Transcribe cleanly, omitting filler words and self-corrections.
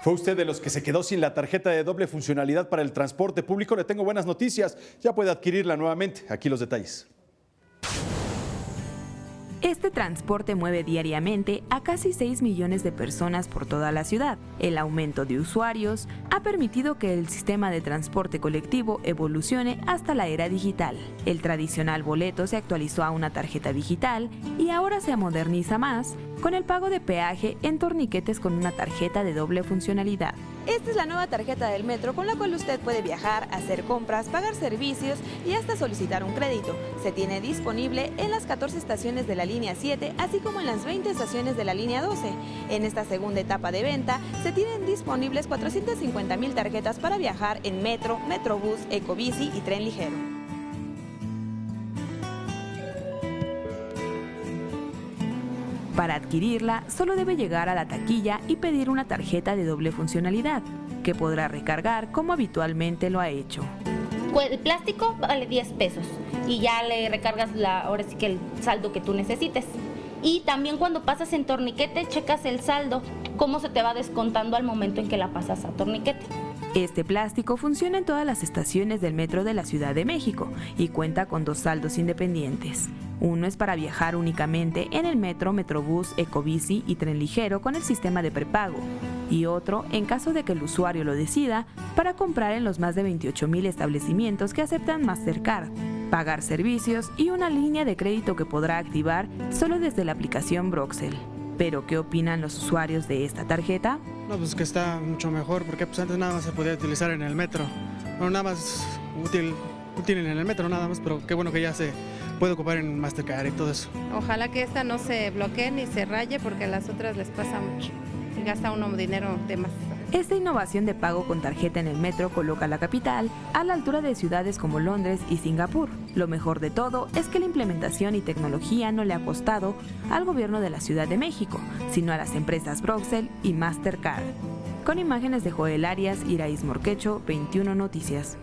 ¿Fue usted de los que se quedó sin la tarjeta de doble funcionalidad para el transporte público? Le tengo buenas noticias. Ya puede adquirirla nuevamente. Aquí los detalles. Este transporte mueve diariamente a casi 6 millones de personas por toda la ciudad. El aumento de usuarios ha permitido que el sistema de transporte colectivo evolucione hasta la era digital. El tradicional boleto se actualizó a una tarjeta digital y ahora se moderniza más con el pago de peaje en torniquetes con una tarjeta de doble funcionalidad. Esta es la nueva tarjeta del metro con la cual usted puede viajar, hacer compras, pagar servicios y hasta solicitar un crédito. Se tiene disponible en las 14 estaciones de la línea 7, así como en las 20 estaciones de la línea 12. En esta segunda etapa de venta, se tienen disponibles 450,000 tarjetas para viajar en metro, metrobús, ecobici y tren ligero. Para adquirirla, solo debe llegar a la taquilla y pedir una tarjeta de doble funcionalidad, que podrá recargar como habitualmente lo ha hecho. El plástico vale 10 pesos y ya le recargas ahora sí que el saldo que tú necesites. Y también cuando pasas en torniquete, checas el saldo, cómo se te va descontando al momento en que la pasas a torniquete. Este plástico funciona en todas las estaciones del metro de la Ciudad de México y cuenta con 2 saldos independientes. Uno es para viajar únicamente en el metro, metrobús, ecobici y tren ligero con el sistema de prepago, y otro, en caso de que el usuario lo decida, para comprar en los más de 28,000 establecimientos que aceptan Mastercard, pagar servicios y una línea de crédito que podrá activar solo desde la aplicación Broxel. ¿Pero qué opinan los usuarios de esta tarjeta? No, pues que está mucho mejor, porque pues antes nada más se podía utilizar en el metro. Bueno, nada más útil en el metro nada más, pero qué bueno que ya se puede ocupar en Mastercard y todo eso. Ojalá que esta no se bloquee ni se raye, porque a las otras les pasa mucho y gasta uno dinero de más. Esta innovación de pago con tarjeta en el metro coloca a la capital a la altura de ciudades como Londres y Singapur. Lo mejor de todo es que la implementación y tecnología no le ha costado al gobierno de la Ciudad de México, sino a las empresas Broxel y Mastercard. Con imágenes de Joel Arias, Iraíz Morquecho, 21 Noticias.